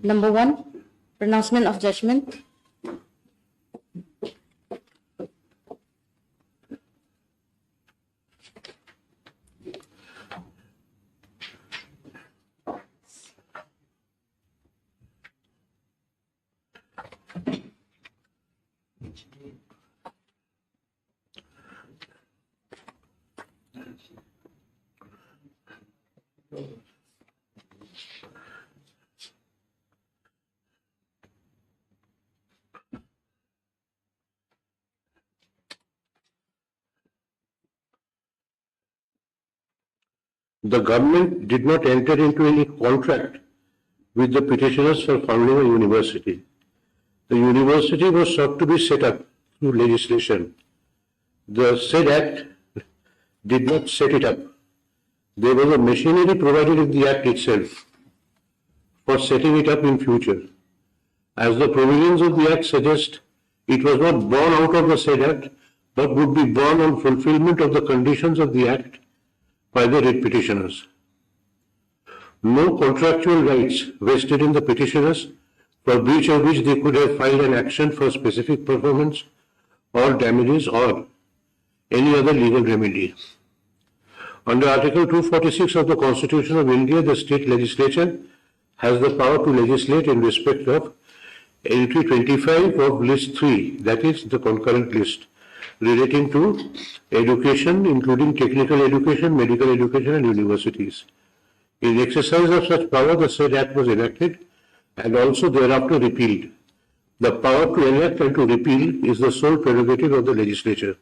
Number 1, pronouncement of judgment. The government did not enter into any contract with the petitioners for founding a university. The university was sought to be set up through legislation. The said act did not set it up. There was a machinery provided in the act itself for setting it up in future. As the provisions of the act suggest, it was not born out of the said act, but would be born on fulfillment of the conditions of the act by the writ petitioners. No contractual rights vested in the petitioners, for breach of which they could have filed an action for specific performance or damages or any other legal remedy. Under Article 246 of the Constitution of India, the state legislature has the power to legislate in respect of entry 25 of list 3, that is the concurrent list, relating to education, including technical education, medical education and universities. In exercise of such power, the said act was enacted and also thereafter repealed. The power to enact and to repeal is the sole prerogative of the legislature.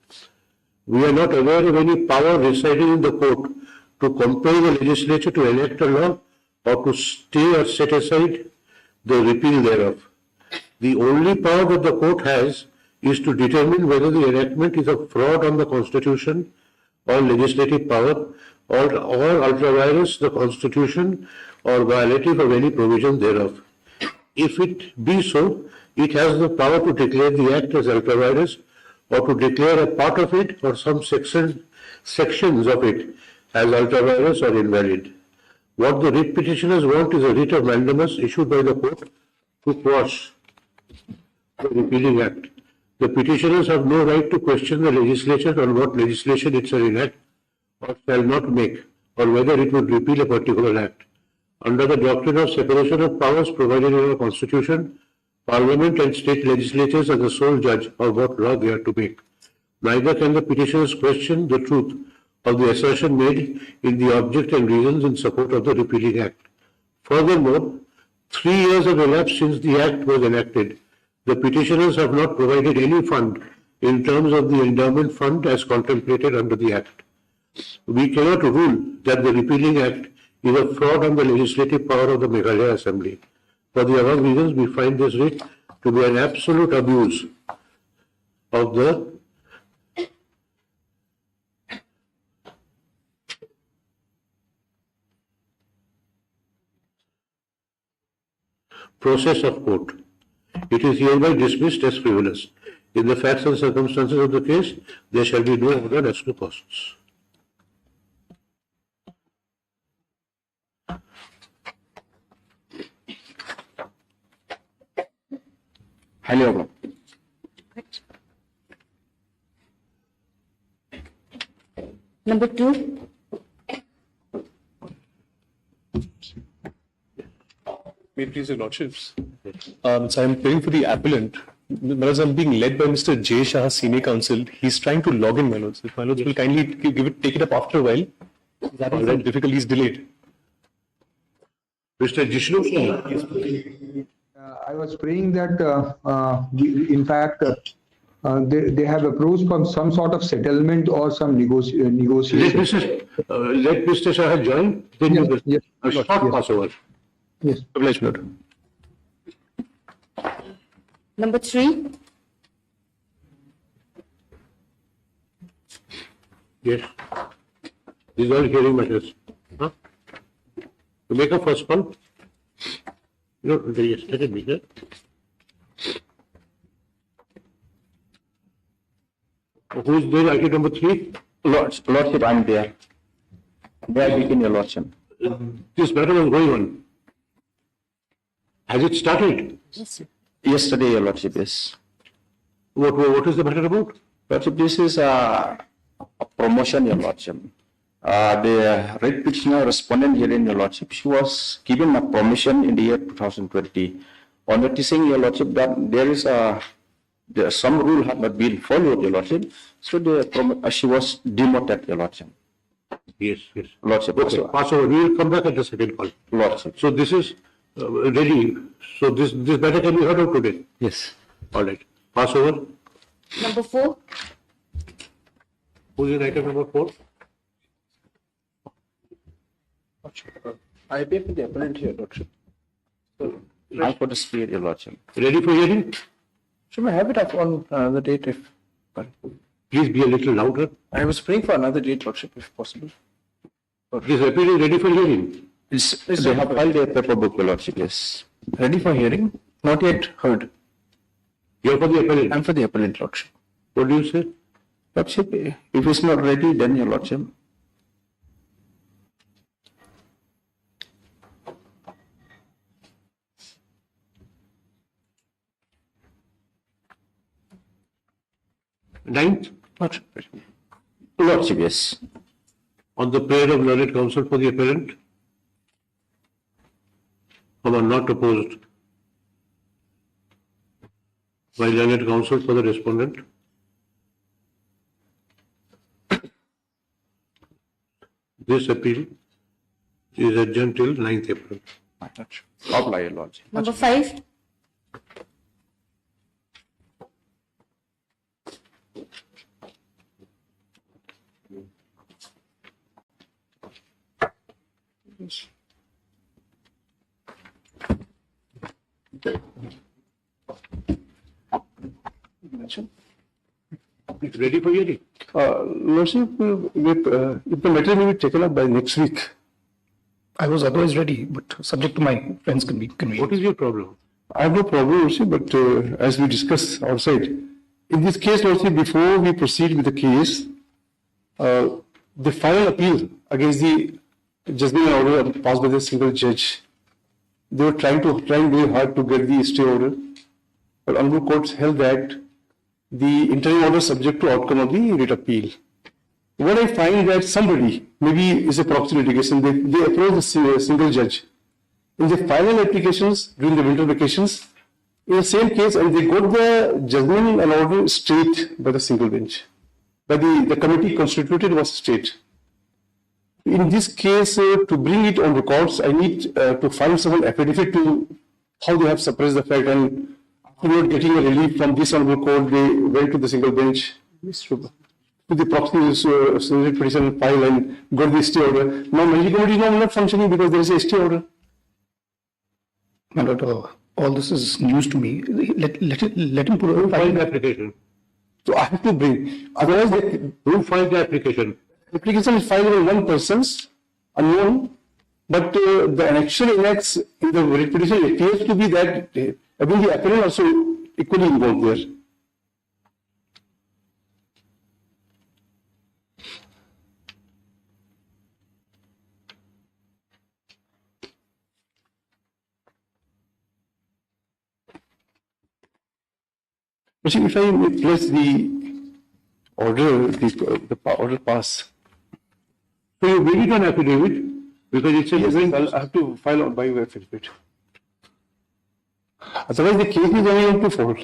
We are not aware of any power residing in the court to compel the legislature to enact a law or to stay or set aside the repeal thereof. The only power that the court has is to determine whether the enactment is a fraud on the Constitution or legislative power or ultra vires the Constitution or violative of any provision thereof. If it be so, it has the power to declare the act as ultra vires or to declare a part of it or some sections of it as ultra vires or invalid. What the writ petitioners want is a writ of mandamus issued by the court to quash the repealing act. The petitioners have no right to question the legislature on what legislation it shall enact or shall not make, or whether it would repeal a particular act. Under the doctrine of separation of powers provided in our Constitution, Parliament and state legislatures are the sole judge of what law they are to make. Neither can the petitioners question the truth of the assertion made in the object and reasons in support of the repealing act. Furthermore, 3 years have elapsed since the act was enacted. The petitioners have not provided any fund in terms of the endowment fund as contemplated under the act. We cannot rule that the repealing act is a fraud on the legislative power of the Meghalaya Assembly. For the above reasons, we find this writ to be an absolute abuse of the process of court. It is hereby dismissed as frivolous. In the facts and circumstances of the case, there shall be no order as to costs. Highly welcome. Number 2, May it please your lordships. So I'm praying for the appellant. Whereas I'm being led by Mr. J. Shah, senior counsel. He's trying to log in, my lords. If my lords will kindly take it up after a while. That is some difficulties delayed. Mr. Jishnu? I was praying that, in fact, they have approached from some sort of settlement or some negotiation. Let Mr. Shah join. Then Yes, you will yes, a short passover. Yes. Obliged, my lord. number 3, Yes. These are all hearing matters. Huh? To make a first call. No, yes, let it be here. Who is there? Item number 3. Lordship, I'm there. May I begin, your lordship? This matter was going on. Has it started? Yesterday, Your Lordship, yes. What is the matter about? Lordship, this is a promotion, Your Lordship. The writ petitioner respondent here in Your Lordship, she was given a promotion in the year 2020. On noticing, Your Lordship, that some rule had not been followed, Your Lordship, so she was demoted, Your Lordship. Yes. Lordship. Okay, So, pass over. We will come back at the second call. Lordship. So this is ready. So this matter can be heard out today. Yes. All right. Pass over. Number 4. Who is in item number 4? I pay for the appellant here, Lordship. I for the spirit, Your Lordship. Ready for hearing? Should I have it up on another date if... Please be a little louder. I was praying for another date, Lordship, if possible. This appeal is ready for hearing. They have filed a paper book, Your Lordship, yes. Ready for hearing? Not yet heard. You are for the appellant. I'm for the appellant, Lordship. What do you say? Lordship, if it's not ready, then Your Lordship. Ninth, Lordship. Lordship, yes. on the prayer of learned counsel for the appellant, whom are not opposed by learned counsel for the respondent. This appeal is adjourned till 9th April. Apply, Your Lordship. Number 5. It's ready for hearing. Lordship, if the matter may be taken up by next week, I was otherwise ready, but subject to my friends' convenience. What is your problem? I have no problem, Lordship, but as we discussed outside, in this case, Lordship, before we proceed with the case, the final appeal against the judgment and order passed by the single judge, they were trying very hard to get the stay order, but honorable courts held that the interim order is subject to outcome of the writ appeal. What I find that somebody, maybe is a proxy litigation, they approach the single judge. In the final applications during the winter vacations, in the same case, and they got the judgment and order straight by the single bench. But the committee constituted was straight. In this case, to bring it on records, I need to find someone affidavit to how they have suppressed the fact, and after getting a relief from this honorable court, they went to the single bench, to the proxy petition file and got the stay order. Now, Meiji committee is not functioning because there is a stay order. My lord, all this is news to me. Let him put Who filed the application? So I have to bring. Otherwise, Who filed the application? the application is filed by one person's unknown, but the actual enacts in the writ petition appears to be that I mean the appellant also equally involved there. But see, if I may place the order, the order pass. So you bring it on affidavit because it's a Yes, I have to file on by way of affidavit. Otherwise, the case is only on to fall.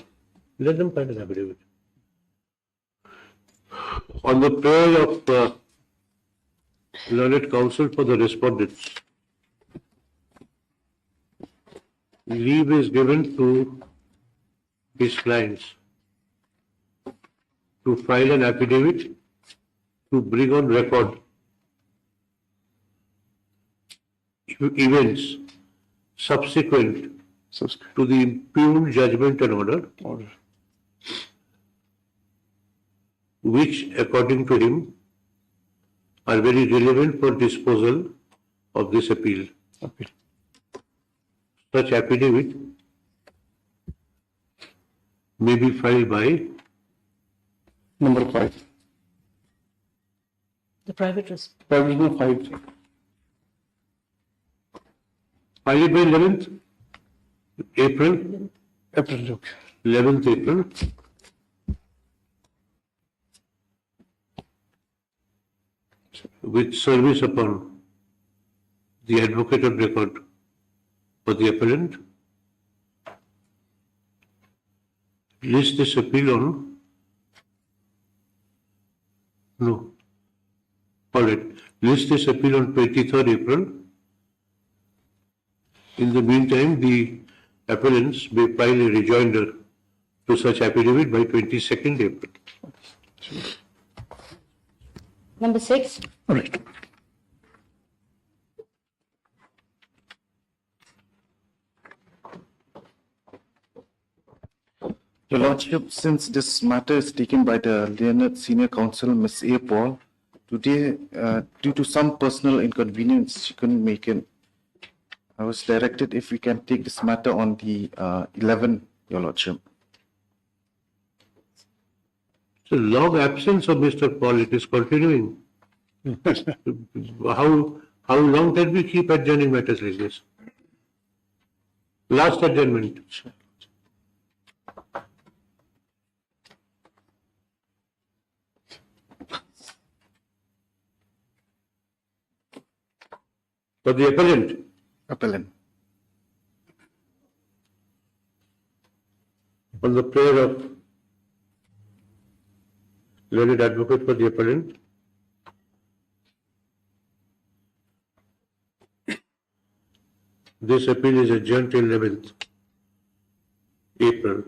Let them find an affidavit. On the prayer of learned counsel for the respondents, leave is given to his clients to file an affidavit to bring on record events subsequent to the impugned judgment and order, which according to him are very relevant for disposal of this appeal. Such affidavit may be filed by Number 5. The private risk. Provision 5. filed by 11th. April, April. 11th April. With service upon the advocate of record for the appellant. List this appeal on. No. All right. List this appeal on 23rd April. In the meantime, the appellants may file a rejoinder to such affidavit by 22nd April. Number 6. All right. Your Lordship, since this matter is taken by the learned senior counsel, Ms. A. Paul, today, due to some personal inconvenience, she couldn't make it. I was directed if we can take this matter on the 11th, Your Lordship. So long absence of Mr. Paul, it is continuing. How long can we keep adjourning matters like this? Last adjournment. For the appellant, Appellant. on the prayer of learned advocate for the appellant, this appeal is adjourned till 11th April.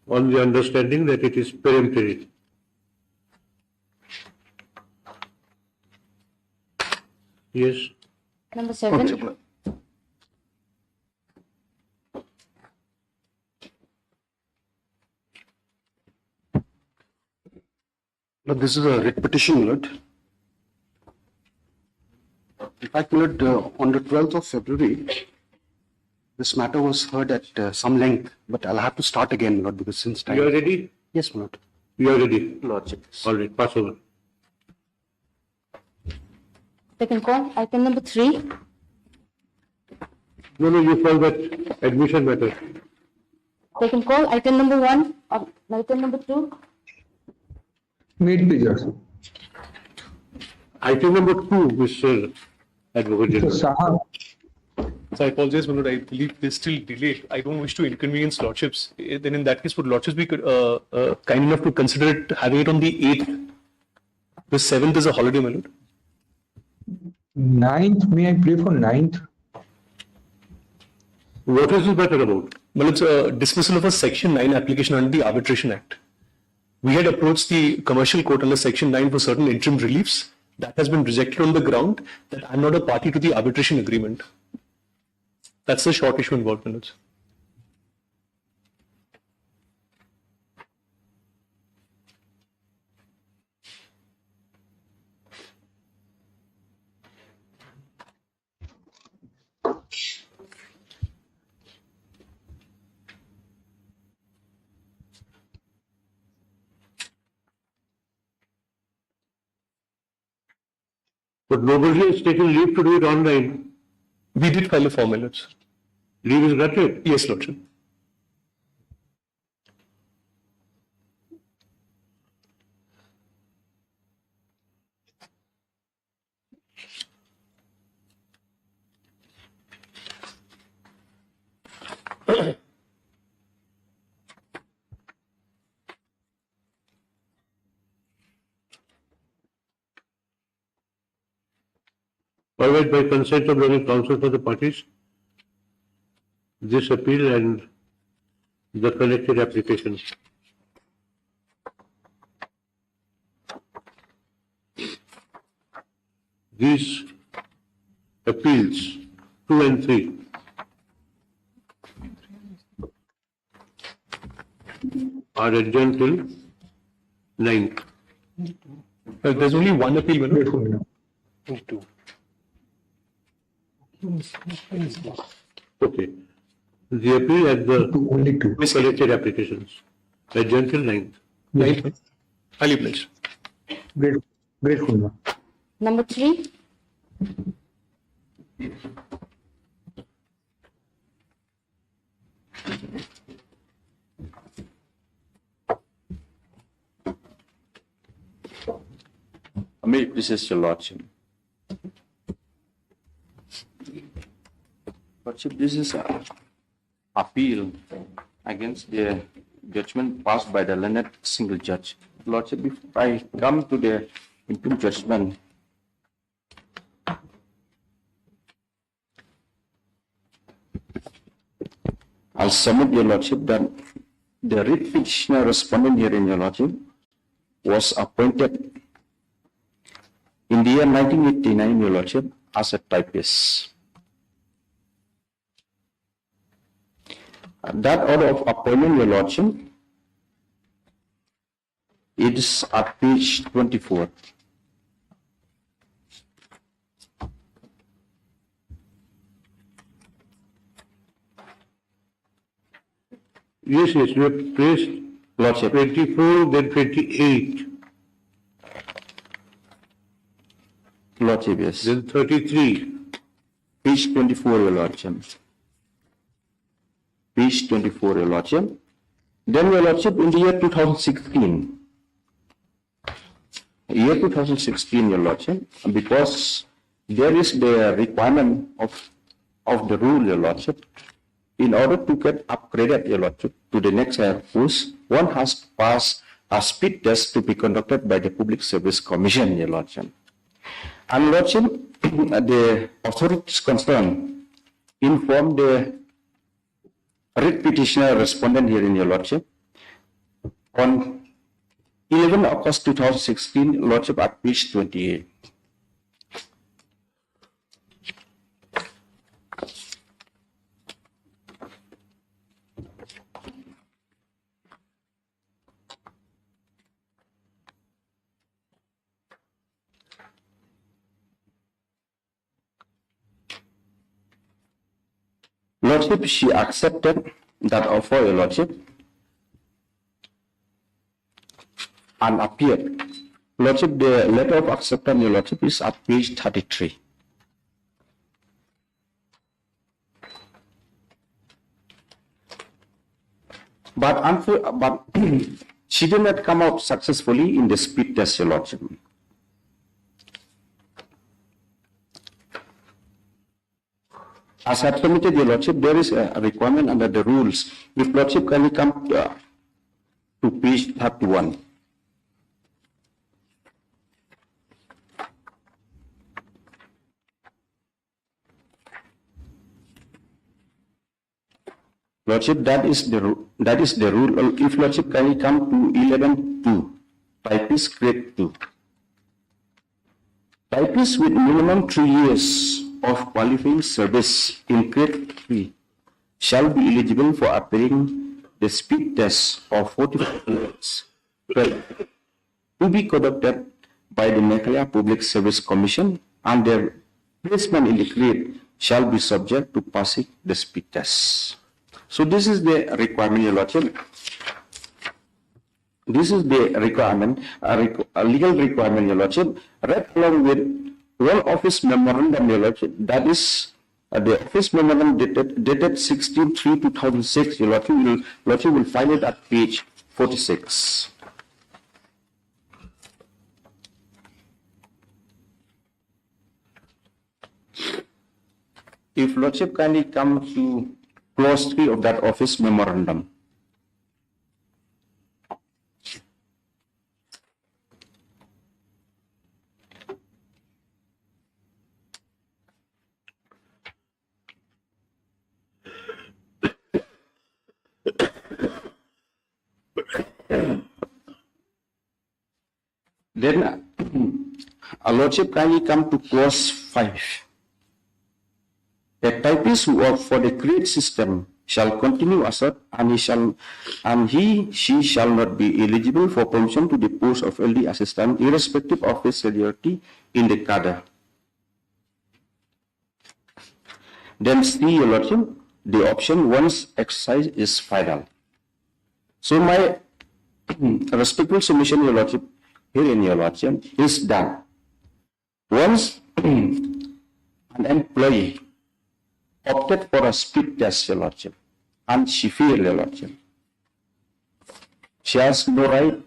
On the understanding that it is peremptory. Yes. Number 7. No, this is a writ petition, Milord. In fact, Milord, on the 12th of February, this matter was heard at some length, but I'll have to start again, Milord, because since time. You are ready? Yes, Milord. You are ready? Lordship. All right, pass over. Second call, item number 3. No, you call that admission matter. Second call, item number 1. Item number 2. Meet the judge. Item number 2, Mr. Advocate So, General. Saha, So I apologize, my lord. I believe there's still delay. I don't wish to inconvenience lordships. Then in that case, would lordships be kind enough to consider it having it on the 8th? The 7th is a holiday, my lord. 9th, may I pray for 9th? What is this matter about? Well, it's a dismissal of a Section 9 application under the Arbitration Act. We had approached the commercial court under Section 9 for certain interim reliefs. That has been rejected on the ground that I'm not a party to the arbitration agreement. That's the short issue involved, my lords. But nobody has taken leave to do it online. We did file a form, my lords. Leave is granted. Yes, lordship. Provided by consent of learned counsel for the parties, this appeal and the connected application. These appeals, 2 and 3, are adjourned till 9th. There's only one appeal, my Wait lord. for me now. Okay. The appeal at the Only 2. connected applications, adjourned till 9th. Right. Highly pledged. Wait for me now. Number 3. May it please your Lordship. Lordship, this is an appeal against the judgment passed by the learned single judge. Lordship, if I come to the impugn judgment, I'll submit, your Lordship, that the writ petitioner respondent here in your Lordship was appointed in the year 1989, your Lordship, as a typist. That order of appointment, your Lordship, it is at page 24. Yes, you have placed Lordship. 24, then 28, Lordship, yes. then 33. Page 24, your Lordship. Page 24, your Lordship. Then, your Lordship, in the year 2016, your Lordship, because there is the requirement of the rule, your Lordship, in order to get upgraded, your Lordship, to the next higher post, one has to pass a speed test to be conducted by the Public Service Commission, your Lordship. And, Lordship, the authorities concerned informed the writ petitioner respondent here in your Lordship on 11 August 2016, Lordship, at page 28. Lordship, she accepted that offer, your Lordship, and appeared. Lordship, the letter of acceptance, your Lordship, is at page 33. But she did not come out successfully in the speed test, your Lordship. As I permitted, your Lordship, there is a requirement under the rules. If Lordship, can you come to page 31? Lordship, that is the rule. If Lordship, can you come to 11.2, typist grade 2. Typist with minimum 3 years of qualifying service in grade 3 shall be eligible for appearing the speed test of 45 minutes to be conducted by the Meghalaya Public Service Commission, and their placement in the grade shall be subject to passing the speed test. So this is the requirement, your Lordship. This is the requirement, a legal requirement, your Lordship, read along with one office memorandum, your Lordship. That is the office memorandum dated 16/3/2006, your Lordship will find it at page 46. If Lordship kindly come to clause 3 of that office memorandum. Then a Lordship kindly come to clause 5. The typist who work for the grade system shall continue assert, and she shall not be eligible for promotion to the post of LD assistant, irrespective of his seniority in the cadre. Then C, your Lordship, the option once exercised is final. So my respectful submission, your Lordship, here in your Lordship, is that once an employee opted for a speed test, Your Lordship, and she failed, Your Lordship. She has no right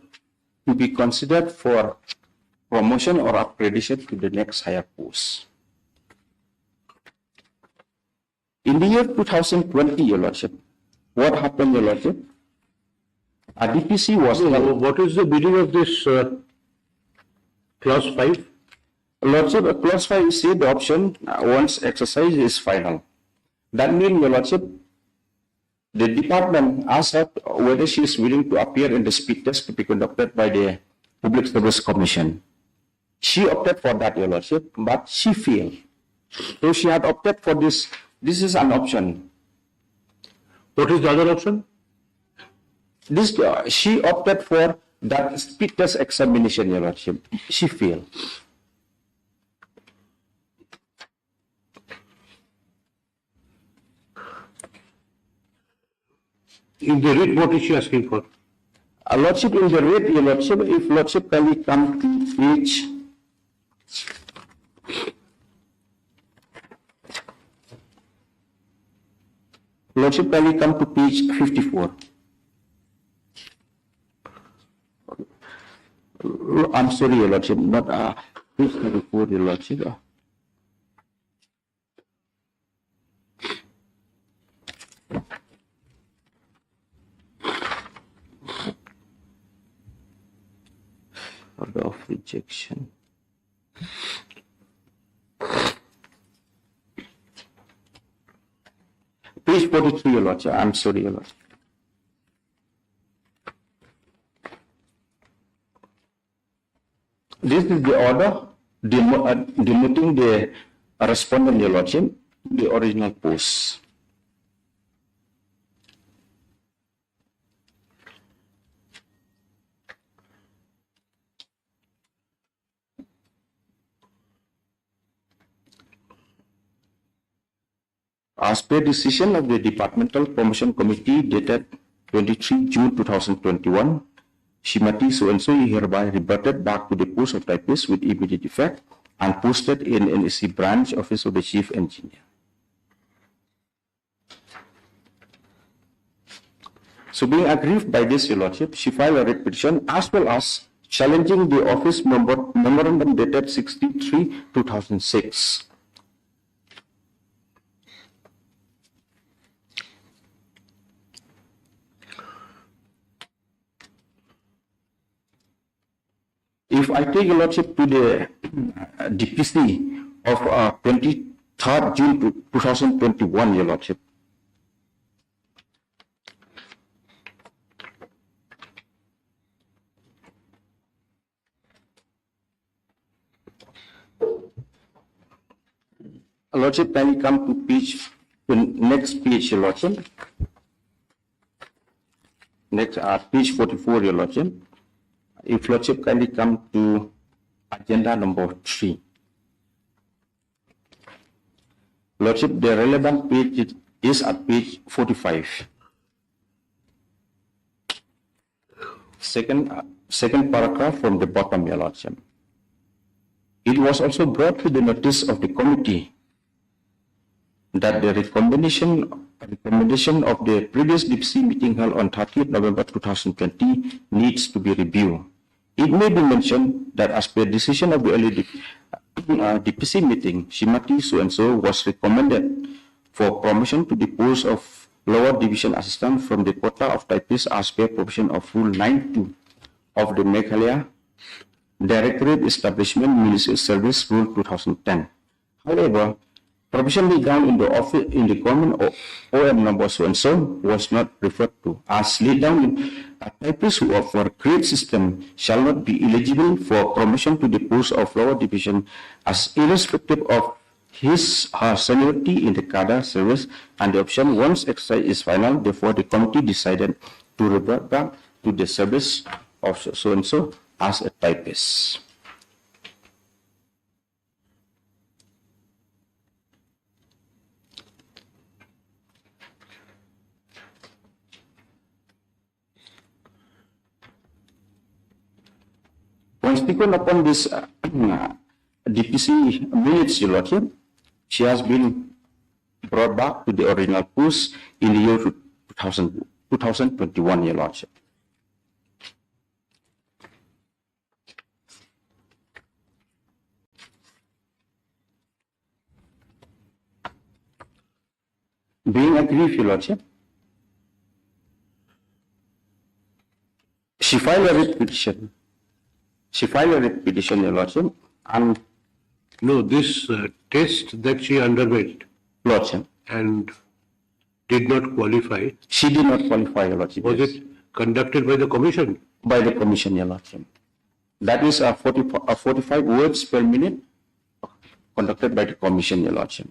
to be considered for promotion or upgradation to the next higher post. In the year 2020, Your Lordship, what happened, Your Lordship? A DPC was held. What is the meaning of this clause 5? Lordship, clause 5 says the option once exercised is final. That means, Your Lordship, the department asked her whether she is willing to appear in the speed test to be conducted by the Public Service Commission. She opted for that, Your Lordship, but she failed. So she had opted for this. This is an option. What is the other option? This she opted for that speed test examination, Your Lordship. She failed. In the writ, what is she asking for? Lordship, in the writ, Your Lordship, if Lordship can we come to page Lordship, can we come to page 54? I'm sorry, Your Lordship, not page 54, Your Lordship. Order of rejection. Page 43, Your Lordship. I'm sorry, Your Lordship. This is the order demoting the respondent, Your Lordship, to the original post. As per decision of the Departmental Promotion Committee dated 23 June 2021, Shrimati so-and-so hereby reverted back to the post of typist with immediate effect and posted in NSC branch office of the Chief Engineer. So being aggrieved by this, Your Lordship, she filed a writ petition as well as challenging the office memorandum dated 63 2006. If I take, Your Lordship, to the DPC of 23rd June 2021, Your Lordship, Lordship, can we come to page, the next page, Your Lordship? Next, page 44, Your Lordship. If Lordship kindly come to agenda number 3. Lordship, the relevant page is at page 45. Second paragraph from the bottom, Your Lordship. It was also brought to the notice of the committee that the recommendation of the previous DPC meeting held on 30th November 2020 needs to be reviewed. It may be mentioned that as per decision of the early DPC meeting, Shrimati so-and-so was recommended for promotion to the post of lower division assistant from the quota of typist as per provision of Rule 9(2) of the Meghalaya Directorate Establishment Military Service Rule 2010. However, provision laid down in the office in the government OM number so-and-so was not referred to. As laid down in a typist who offer grade system shall not be eligible for promotion to the post of lower division as irrespective of her seniority in the cadre service, and the option once exercised is final. Therefore, the committee decided to revert back to the service of so-and-so as a typist. Consequent upon this DPC minutes, Your Lordship, she has been brought back to the original post in the year 2021, Your Lordship. Being aggrieved, Your Lordship, she filed a writ petition. She filed a writ petition, Your Lordship, and No, this test that she underwent Lordship, and did not qualify, she did not qualify, Your Lordship. was Yes. it conducted by the commission? By the commission, Your Lordship. That is 45 words per minute conducted by the commission, Your Lordship.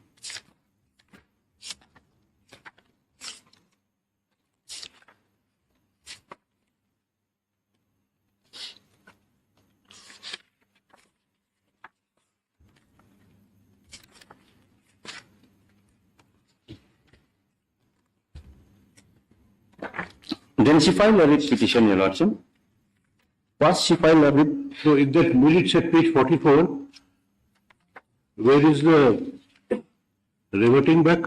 Then she filed a writ petition, Your Lordship. First, she filed a writ. So in that minutes at page 44, where is the reverting back?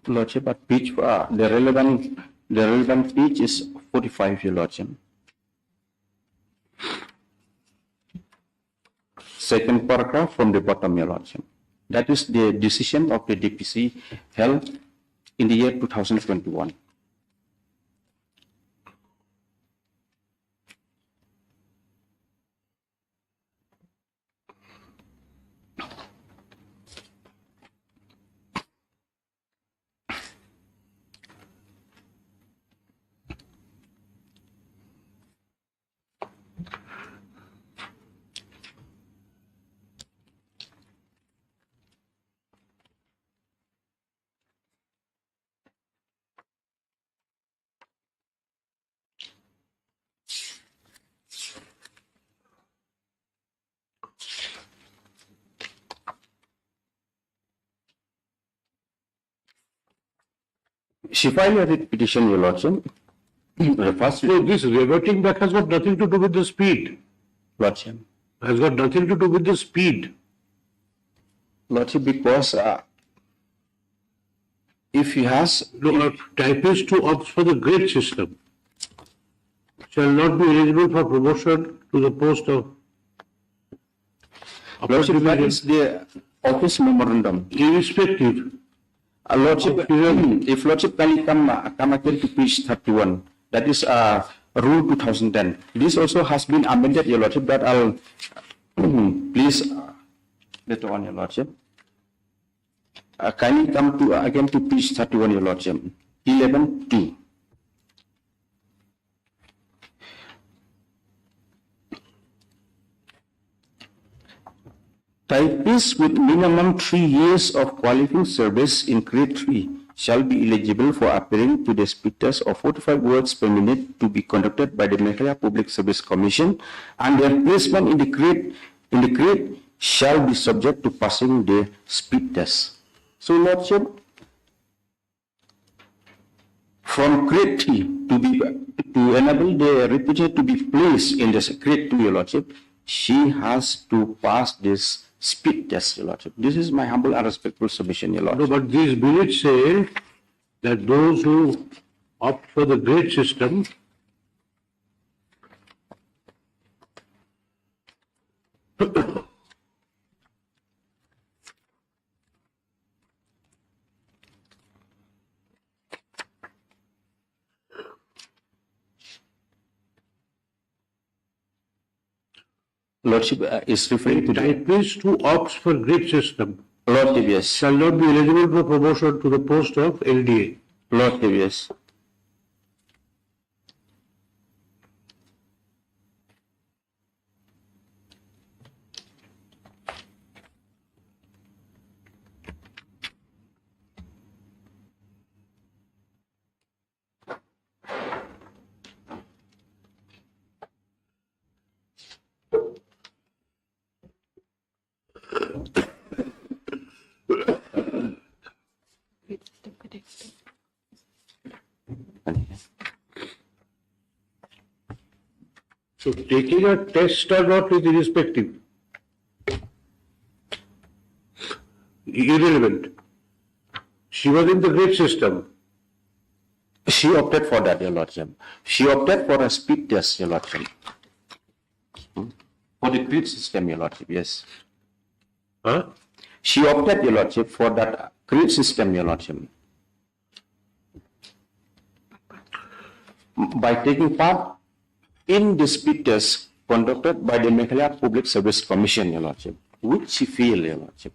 Lordship, at page, the relevant page is 45, Your Lordship. Second paragraph from the bottom, Your Lordship. That is the decision of the DPC held in the year 2021. She filed a writ petition, Your Lordship. The first So this reverting back has got nothing to do with the speed. Lordship. Has got nothing to do with the speed. Lordship, because if he has, No, a typist who opts for the grade system shall not be eligible for promotion to the post of upper Lordship, that division, is the office memorandum. irrespective. Lordship, if Lordship can come again to page 31, that is Rule 2010. This also has been amended, Your Lordship, that I'll please later on, Your Lordship. Kindly come to again to page 31, Your Lordship. 11.2. Typists with minimum 3 years of qualifying service in grade 3 shall be eligible for appearing to the speed test of 45 words per minute to be conducted by the Meghalaya Public Service Commission, and their placement in the grade shall be subject to passing the speed test. So, Lordship, from grade 3 to enable the reputation to be placed in this grade 2, Your Lordship, she has to pass this speed test, Your Lordship. This is my humble and respectful submission, Your No, Lordship. but these minutes say that those who opt for the grade system Lordship is referring to the typist who opts for grade system Lordship, yes. shall not be eligible for promotion to the post of LDA. Lordship, yes. So taking a test or not is irrespective. irrelevant. She was in the grade system. She opted for that, Your Lordship. She opted for a speed test, Your Lordship. For the grade system, Your Lordship, yes. Huh? She opted, Your Lordship, for that grade system, Your Lordship. By taking part in the speed test conducted by the Meghalaya Public Service Commission, Your Lordship, which she failed, Your Lordship.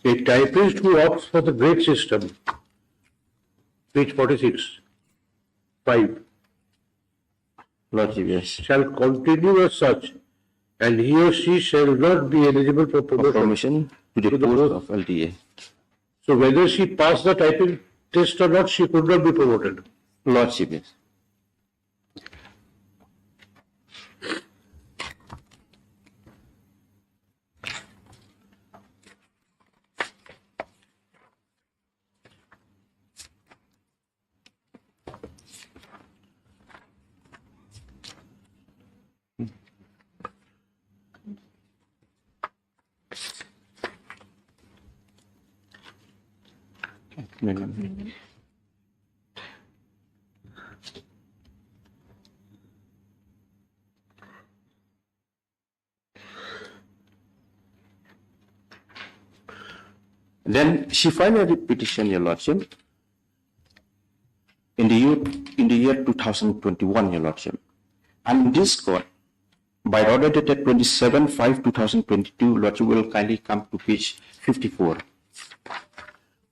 A typist who opts for the grade system, page 46, 5, Lordship, yes. shall continue as such, and he or she shall not be eligible for promotion. Promotion to the post of LDA. So whether she passed the typing test or not, she could not be promoted. Lordship, yes. Then she filed a petition, Your Lordship, in the year 2021, Your Lordship. And this court, by order dated 27/5/2022, Lordship will kindly come to page 54.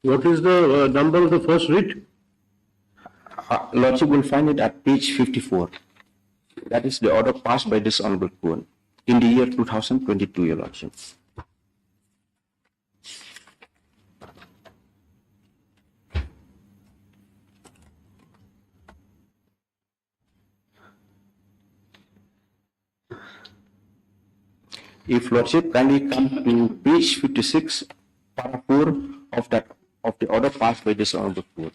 What is the number of the first writ? Lordship will find it at page 54. That is the order passed by this Honorable Court in the year 2022, Your Lordship. If Lordship kindly come to page 56, para 4 of the order passed by this Honorable Court.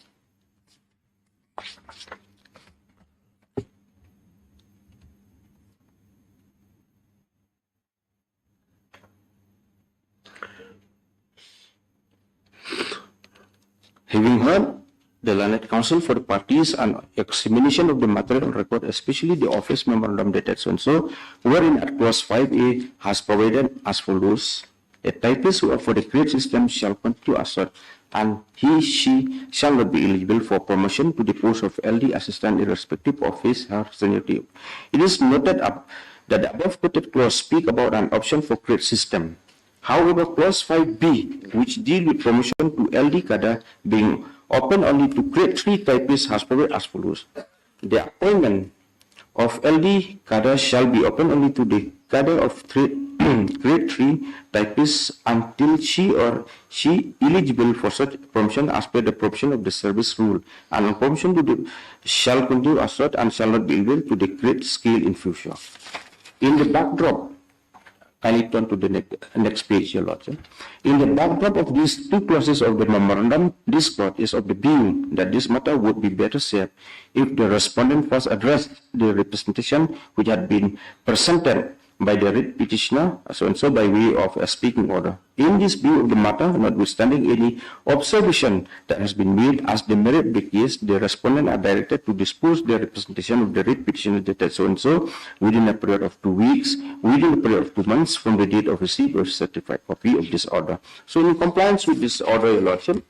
Having heard the learned counsel for the parties and examination of the material record, especially the office memorandum dated so, wherein at clause 5A has provided as follows: a typist who for the grade system shall continue assert, and she shall not be eligible for promotion to the post of LD assistant irrespective of his her seniority. It is noted that the above quoted clause speak about an option for grade system. However, clause 5B, which deal with promotion to LD cadre being open only to grade 3 typists, has provided as follows: the appointment of LD cadre shall be open only to the cadre of grade 3 typists until she or she eligible for such promotion as per the provision of the service rule, and on promotion to the shall continue assert and shall not be eligible to the grade scale in future. In the backdrop, kindly turn to the next page, Your Lordship. In the backdrop of these two clauses of the memorandum, this court is of the view that this matter would be better served if the respondent first addressed the representation which had been presented by the writ petitioner, so by way of a speaking order. In this view of the matter, notwithstanding any observation that has been made as the merit of the case, the respondent are directed to dispose the representation of the writ petitioner dated so within a period of 2 weeks, within a period of 2 months from the date of receipt of certified copy of this order. So in compliance with this order, Your Lordship,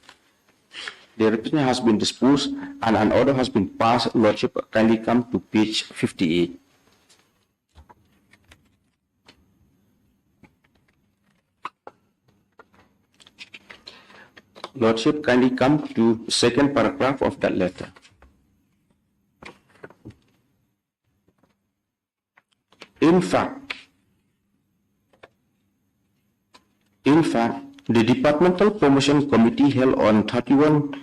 the representative has been disposed and an order has been passed. Lordship, kindly come to page 58. Lordship, kindly come to second paragraph of that letter. In fact, the Departmental Promotion Committee held on 31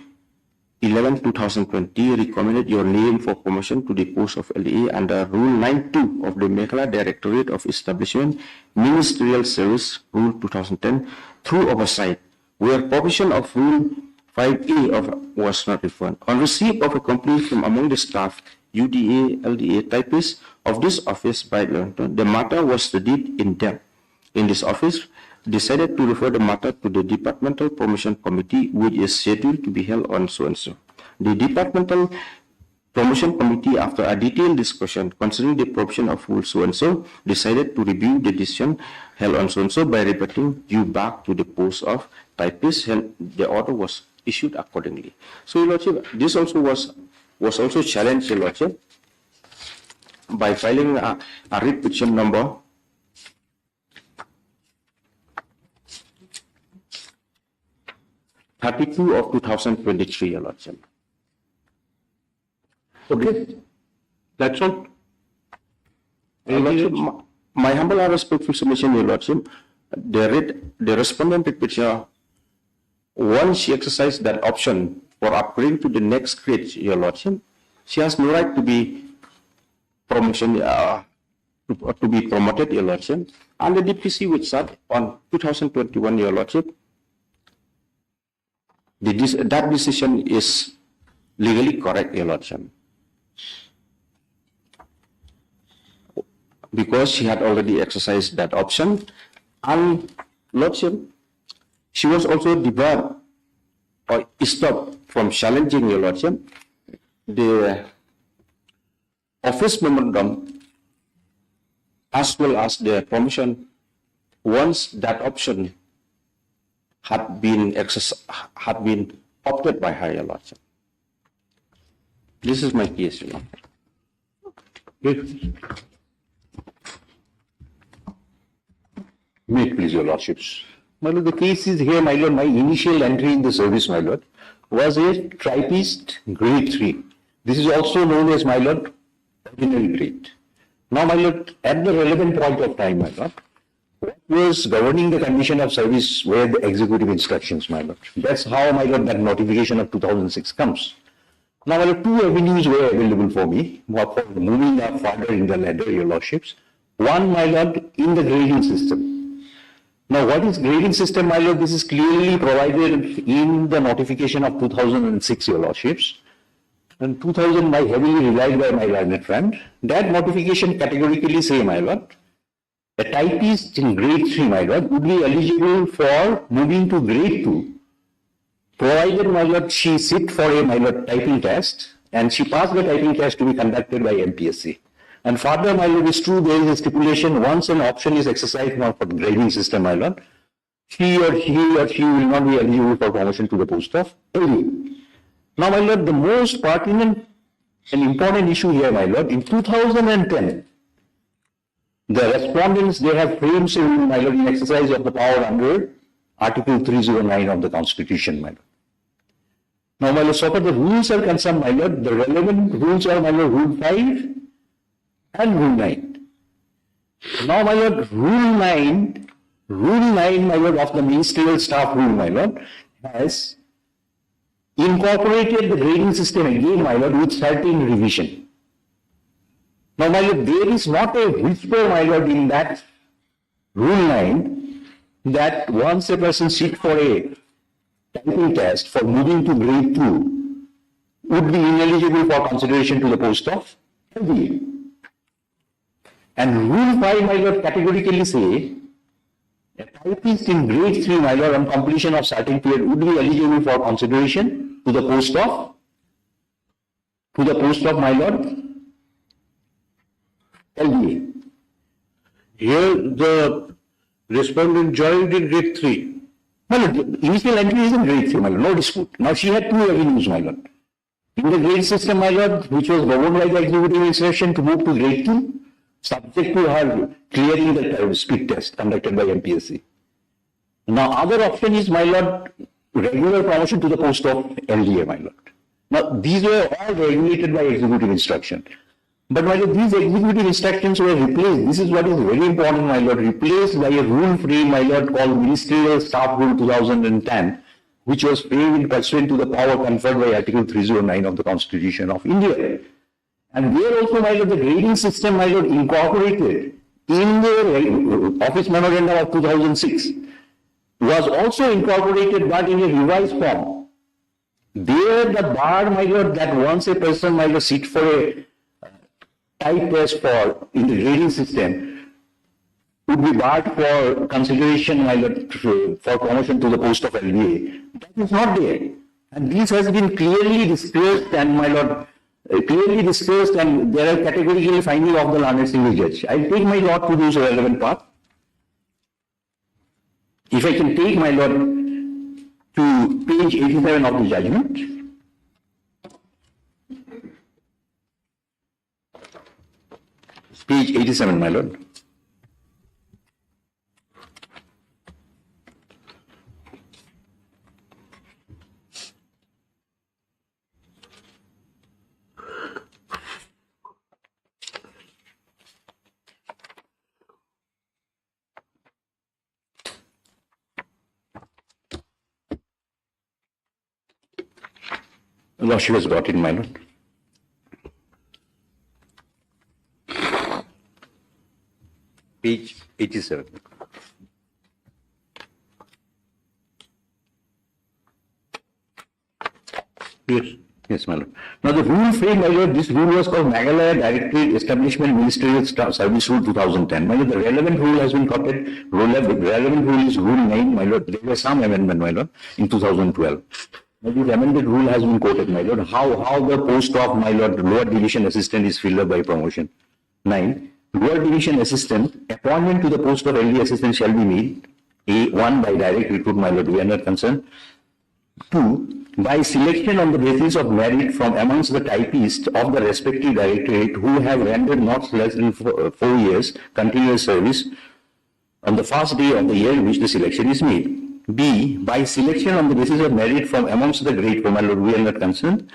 11/2020 recommended your name for promotion to the post of LDA under Rule 9(2) of the Meghalaya Directorate of Establishment Ministerial Service Rule 2010 through oversight, where provision of Rule 5A was not referred. On receipt of a complaint from among the staff, UDA, LDA typists of this office by the matter was studied in depth. In this office, decided to refer the matter to the Departmental Promotion Committee, which is scheduled to be held on so-and-so. The Departmental Promotion Committee, after a detailed discussion concerning the provision of Rule so-and-so, decided to review the decision held on so-and-so by reverting you back to the post of typist. The order was issued accordingly. So, Your Lordship, this also was also challenged, Your Lordship, by filing a writ petition number 32 of 2023, Your Lordship. Okay, that's all. Your Lordship, my humble and respectful submission, Your Lordship, the respondent petitioner, once she exercised that option for upgrading to the next grade, Your Lordship, she has no right to be promoted, Your Lordship. Under the PC which sat on 2021, Your Lordship, that decision is legally correct, Your Lordship, because she had already exercised that option. And Lordship, she was also debarred or stopped from challenging, Your Lordship, the office memorandum as well as the promotion once that option had been opted by her, Your Lordship. This is my case, Your Lordship. May it please your lordships. My lord, the case is here, my lord. My initial entry in the service, my lord, was a typist grade 3. This is also known as, my lord, ordinary grade. Now, my lord, at the relevant point of time, my lord, what was governing the condition of service were the executive instructions, my lord. That's how, my lord, that notification of 2006 comes. Now, my lord, two avenues were available for me for moving up further in the ladder, your lordships. One, my lord, in the grading system. Now, what is grading system, my lord? This is clearly provided in the notification of 2006, your lordships. And 2000, my heavily relied by my learned friend. That notification categorically say, my lord, a typist in grade 3, my lord, would be eligible for moving to grade 2, provided, my lord, she sit for a, my lord, typing test, and she passed the typing test to be conducted by MPSC. And further, my lord, is true, there is a stipulation, once an option is exercised now for the grading system, my lord, he or she will not be eligible for promotion to the post of LD. Now, my lord, the most pertinent and important issue here, my lord, in 2010, the respondents, they have framed, my lord, in exercise of the power under Article 309 of the Constitution, my lord. Now, my lord, so far the rules are concerned, my lord, the relevant rules are, my lord, Rule 5 and Rule 9. Now, my lord, Rule 9, my lord, of the Ministerial Staff Rule, my lord, has incorporated the grading system again, my lord, with certain revision. Now, my lord, there is not a whisper, my lord, in that Rule 9 that once a person sit for a typing test for moving to grade 2 would be ineligible for consideration to the post of LDA. And Rule 5, my lord, categorically say a typist in grade 3, my lord, on completion of certain period would be eligible for consideration to the post of, my lord, LDA. Here, the respondent joined in grade 3. My lord, initial entry is in grade 3, my lord, no dispute. Now, she had two avenues, my lord. In the grade system, my lord, which was governed by the executive instruction to move to grade 2, subject to her clearing the speed test conducted by MPSC. Now, other option is, my lord, regular promotion to the post of LDA, my lord. Now, these were all regulated by executive instruction. But, my lord, these executive instructions were replaced. This is what is very important, my lord, replaced by a rule frame, my lord, called Ministerial Staff Rule 2010, which was framed pursuant to the power conferred by Article 309 of the Constitution of India. And there also, my lord, the grading system, my lord, incorporated in the Office Memorandum of 2006 was also incorporated but in a revised form. There the bar, my lord, that once a person, my lord, sit for a type test for in the grading system would be barred for consideration, my lord, for promotion to the post of LDA. That is not there. And this has been clearly discussed and, my lord, clearly discussed, and there are categorical findings of the learned single judge. I will take my lord to those relevant part. If I can take my lord to page 87 of the judgment. Page 87, my lord. Lordship has got it, my lord. Page 87. Yes. Yes, my lord. Now the rule framed, my lord, this rule was called Meghalaya Directorate Establishment Ministerial Service Rule 2010. My lord, the relevant rule has been quoted. Relevant rule is Rule 9, my lord. There was some amendment, my lord, in 2012. Now, this amended rule has been quoted, my lord. How the post of, my lord, lower division assistant is filled up by promotion. 9. Lower division assistant, appointment to the post of LD assistant shall be made. A1 by direct recruit, my lord, we are not concerned. 2. By selection on the basis of merit from amongst the typists of the respective directorate who have rendered not less than 4 years continuous service on the first day of the year in which the selection is made. B. By selection on the basis of merit from amongst the great, my lord, we are not concerned.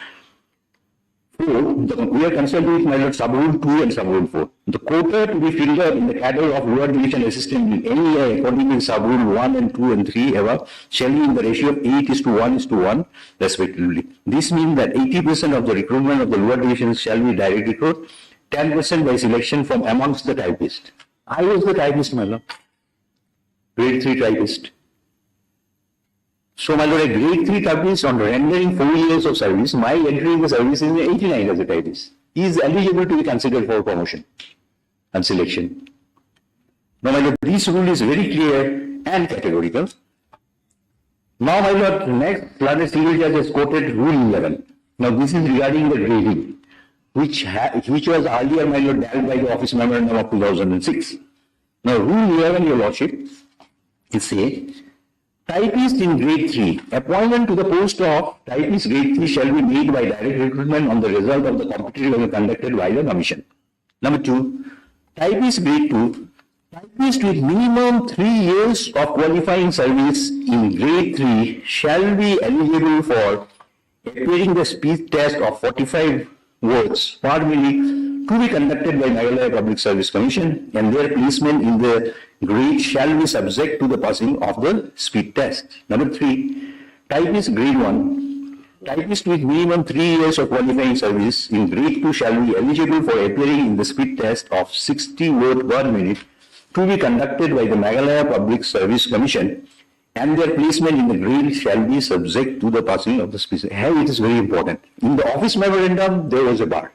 4. We are concerned with, my lord, sub-rule 2 and sub-rule 4. The quota to be filled up in the cadre of lower division assistant in any year according to sub-rule 1 and 2 and 3 above shall be in the ratio of 8:1:1 respectively. This means that 80% of the recruitment of the lower divisions shall be direct recruit, 10% by selection from amongst the typists. I was the typist, my lord. Grade 3 typist. So, my lord, a grade 3 typist on rendering 4 years of service, my entry in the service is 89 as a typist. He is eligible to be considered for promotion and selection. Now, my lord, this rule is very clear and categorical. Now, my lord, next, learned single judge has quoted Rule 11. Now, this is regarding the grading, which was earlier, my lord, dealt by the Office Memorandum of 2006. Now, Rule 11, your lordship, is say, typist in grade 3, appointment to the post of typist grade 3 shall be made by direct recruitment on the result of the competitive conducted by the commission. Number 2, typist grade 2, typist with minimum 3 years of qualifying service in grade 3 shall be eligible for appearing the speed test of 45 words per minute to be conducted by Meghalaya Public Service Commission, and their placement in the grade shall be subject to the passing of the speed test. Number 3, typist grade 1, typist with minimum 3 years of qualifying service in grade 2 shall be eligible for appearing in the speed test of 60 words per minute to be conducted by the Meghalaya Public Service Commission, and their placement in the grade shall be subject to the passing of the speed test. Here it is very important. In the Office Memorandum, there was a bar.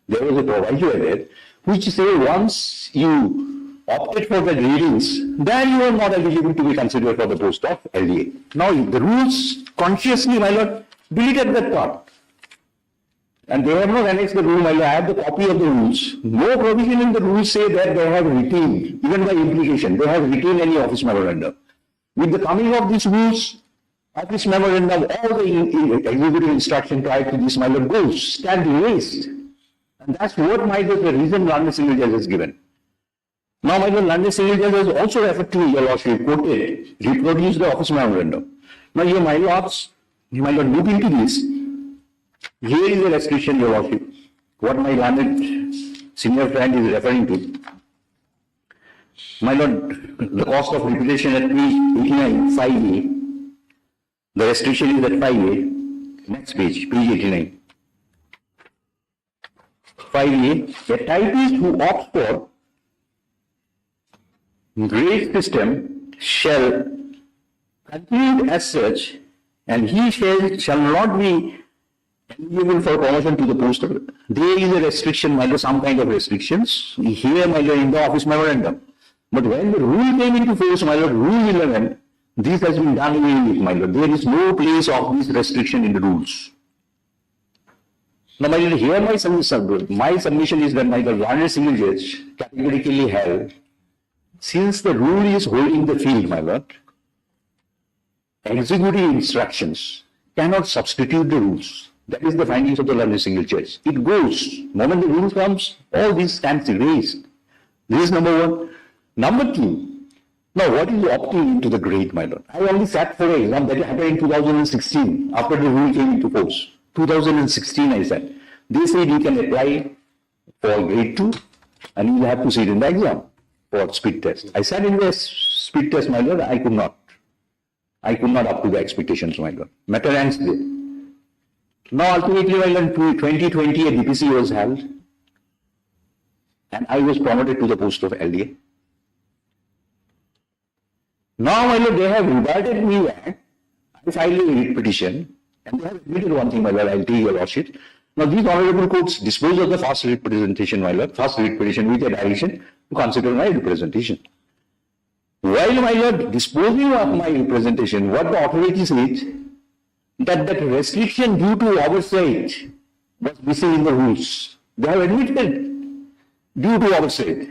There was a proviso there which says once you opted for the gradings, then you are not eligible to be considered for the post of LDA. Now, the rules consciously, my lord, deleted that part. And they have not annexed the rule, my lord. I have the copy of the rules. No provision in the rules say that they have retained, even by implication, they have retained any Office Memorandum. With the coming of these rules, Office Memorandum, all the executive instruction prior to this, my lord, goes, stand erased. And that's what, my lord, the reason learned single judge has given. Now, my lord, learned single judge has also referred to, your lordship, quoted, reproduced the Office Memorandum. Now, here, my lords, you might not look into this. Here is a restriction, your lordship, what my learned senior friend is referring to. My lord, the cost of reputation at page 89, 5A. The restriction is at 5A. Next page, page 89. 5A, a typist who opts for grade system shall continue as such, and he shall not be eligible for promotion to the post of. There is a restriction, my lord, some kind of restrictions here, my lord, in the office memorandum. But when the rule came into force, my lord, rule 11, this has been done away with, my lord. There is no place of this restriction in the rules. Now, my lord, here my submission is that my lord, Honorable Single Judge categorically held, since the rule is holding the field, my lord, executive instructions cannot substitute the rules. That is the findings of the Honorable Single Judge. It goes. Moment the rule comes, all these stamps erased. This is number one. Number two, now what is opting into the grade, my lord? I only sat for an exam that happened in 2016, after the rule came into force. 2016 I said. They said you can apply for grade 2 and you will have to sit in the exam for speed test. I sat in the speed test, my lord, I could not. I could not up to the expectations, my lord. Matter ends there. Now ultimately, my lord, 2020 a DPC was held and I was promoted to the post of LDA. Now, my lord, they have reverted me back. I filed a writ petition and they have admitted one thing, my lord, I'll tell your lordship. Now, these honorable courts dispose of the first writ presentation, my lord, first writ petition with a direction to consider my representation. While, my lord, disposing of my representation, what the authority says, that restriction due to oversight was missing in the rules. They have admitted due to oversight.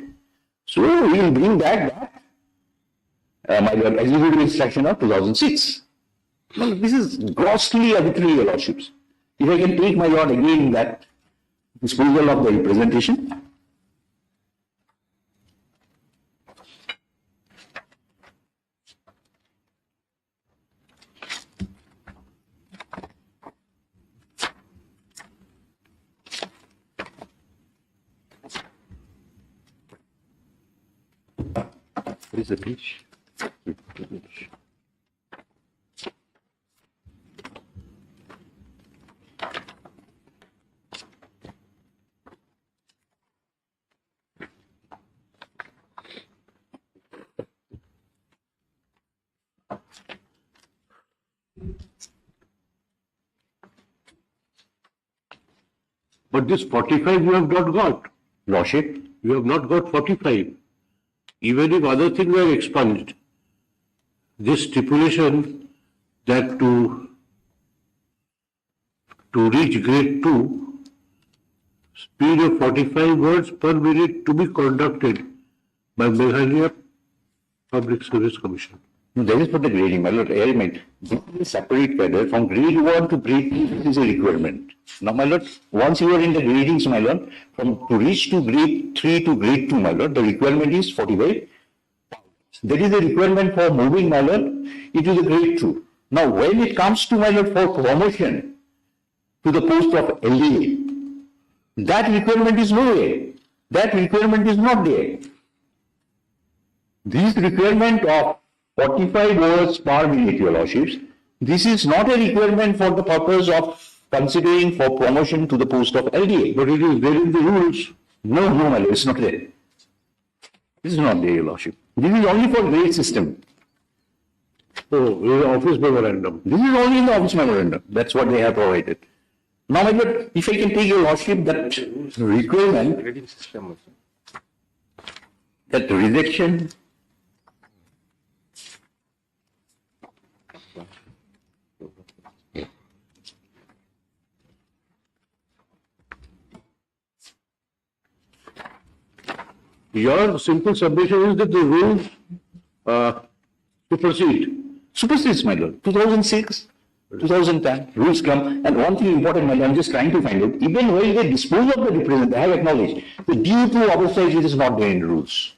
So, we will bring back that, my lord, executive instruction of 2006. Well, this is grossly arbitrary, your lordships. If I can take, my lord, again that disposal of the representation. What is the page? But this 45 you have not got. Lordship, You have not got 45. Even if other things were expunged, this stipulation that to reach grade 2, speed of 45 words per minute to be conducted by Meghalaya Public Service Commission. no, that is for the grading, my lord. Element. This is a separate cadre from grade 1 to grade 2. This is a requirement. Now, my lord, once you are in the gradings, my lord, to reach to grade 3 to grade 2, my lord, the requirement is 45. That is the requirement for moving, my lord, into the grade 2. Now, when it comes to, my lord, for promotion to the post of LDA, that requirement is nowhere. That requirement is not there. This requirement of 45 words per minute, your lordships, this is not a requirement for the purpose of considering for promotion to the post of LDA. But it is there in the rules. No, my lord, it's not there. This is not there, your lordship. This is only for grade system. Oh, in the office memorandum. This is only in the office memorandum. That's what they have provided. Now, my lord, if I can take your lordship, that requirement, that rejection, Your simple submission is that the rules supersedes, my lord. 2006, 2010, rules come. And one thing important, my lord, I'm just trying to find out, even when they dispose of the representative, they have acknowledged that due to oversight, it is not there in the rules.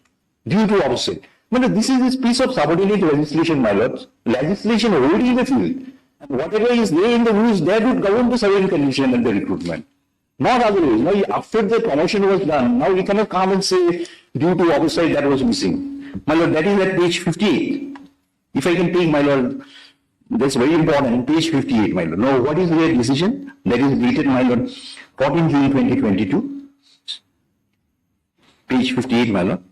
Due to oversight. But this is this piece of subordinate legislation, my lord. Legislation already in the field. And whatever is there in the rules, that would govern the certain condition and the recruitment. Not otherwise. Now, after the promotion was done, now we cannot come and say, due to oversight, that was missing. My lord, that is at page 58. If I can take, my lord, That's very important. Page 58, my lord. Now, what is their decision? That is dated, my lord, 14 June 2022. Page 58, my lord.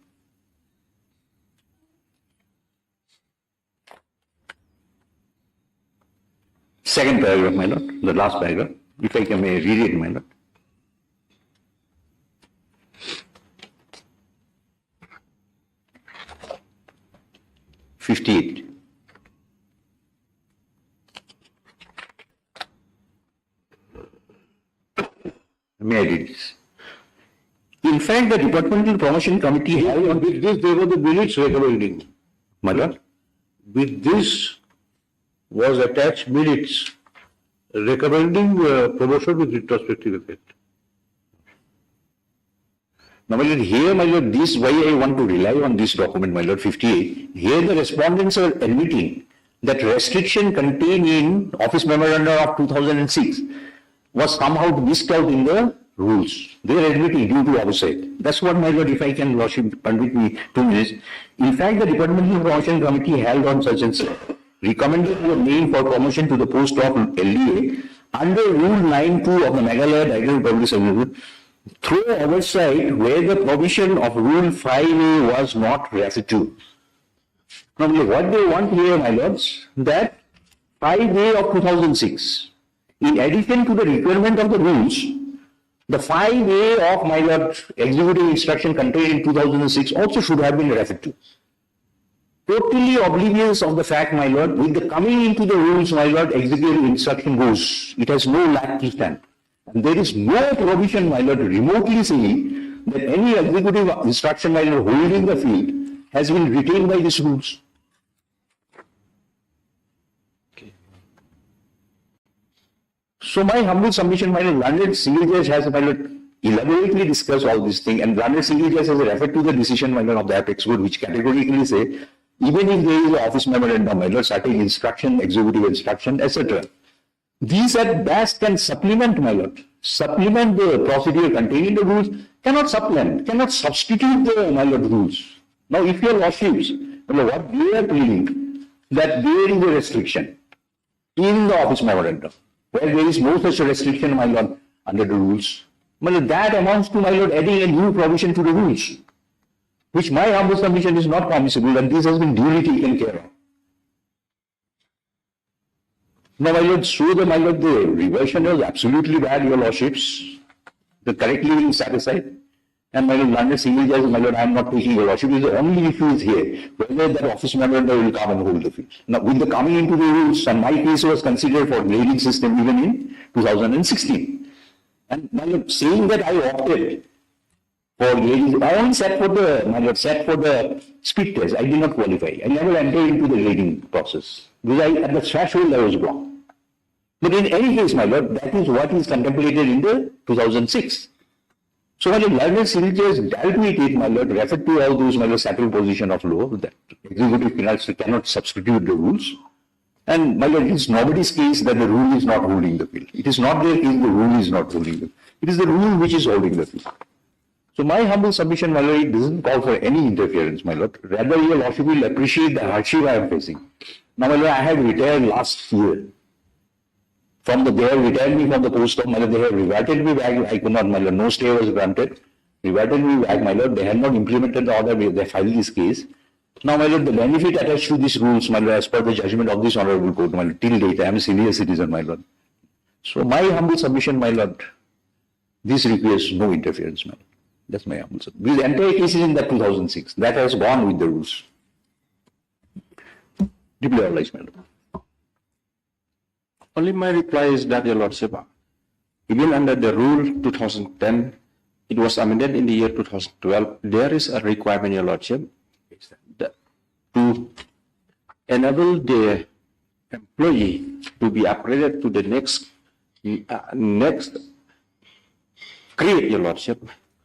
Second paragraph, my lord, the last paragraph, if I may read it, my lord. '58. May I read this? In fact, the Departmental Promotion Committee held on With this, there was the minutes recommending. my lord. With this was attached minutes recommending promotion with retrospective effect. Now, my lord, here, my lord, this why I want to rely on this document, my lord, 58. Here, the respondents are admitting that restriction contained in Office Memorandum of 2006 was somehow missed out in the rules. They are admitting due to oversight. That's what, my lord, if I can, lordship, permit me 2 minutes. In fact, the Departmental Promotion Committee held on such and such recommended your name for promotion to the post of LDA under Rule 9(2) of the Meghalaya Director of Public Service through oversight where the provision of Rule 5A was not referred to. Now, what they want here, my lords, that 5A of 2006, in addition to the requirement of the rules, the 5A of, my lord, executive instruction contained in 2006 also should have been referred to. Totally oblivious of the fact, my lord, with the coming into the rules, my lord, executive instruction goes. It has no lag to stand. And there is no provision, my lord, remotely saying that any executive instruction, my lord, holding the field has been retained by these rules. So my humble submission, my lord, learned single judge has, my lord, elaborately discussed all this thing, and learned single judge has referred to the decision, my lord, of the apex court, which categorically say, even if there is an office memorandum, my lord, certain instruction, executive instruction, etc. These at best can supplement, my lord, supplement the procedure contained in the rules, cannot supplement, cannot substitute the, my lord, rules. Now, if your lordships, what they are pleading, that there is a restriction in the office memorandum, where there is no such restriction, my lord, under the rules, my lord, that amounts to, my lord, adding a new provision to the rules, which my humble submission is not permissible, and this has been duly taken care of. Now, my lord, so the, my lord, the reversion is absolutely bad, your lordships. The correctly being satisfied. And my lord, London single judge, my lord, I am not taking your lordship. The only issue is here, whether that office memorandum will come and hold the field. Now, with the coming into the rules, and my case was considered for grading system even in 2016. And my lord, saying that I opted for grading, I only sat for the, my lord, sat for the speed test. I did not qualify. I never entered into the grading process. Because at the threshold I was blocked. But in any case, my lord, that is what is contemplated in the 2006. So my lord, learned civil judge dealt with it, my lord, referred to all those, my lord, settled position of law, that executive penalty cannot substitute the rules. And my lord, it is nobody's case that the rule is not holding the field. It is not their case the rule is not holding the field. It is the rule which is holding the field. So my humble submission, my lord, it doesn't call for any interference, my lord. Rather, your lordship will appreciate the hardship I am facing. Now, my lord, I had retired last year. They have retired me from the post of, my lord, they have reverted me back. I could not, my lord, no stay was granted. Reverted me back, my lord. They had not implemented the order, they filed this case. Now, my lord, the benefit attached to these rules, my lord, as per the judgment of this honorable court, my lord, till date, I am a senior citizen, my lord. So my humble submission, my lord, this requires no interference, my lord. That's my humble submission. This entire case is in that 2006. That has gone with the rules. Deeply obliged, my lord. Only my reply is that, your lordship, even under the rule 2010, it was amended in the year 2012. There is a requirement, your lordship, to enable the employee to be upgraded to the next grade, your lordship.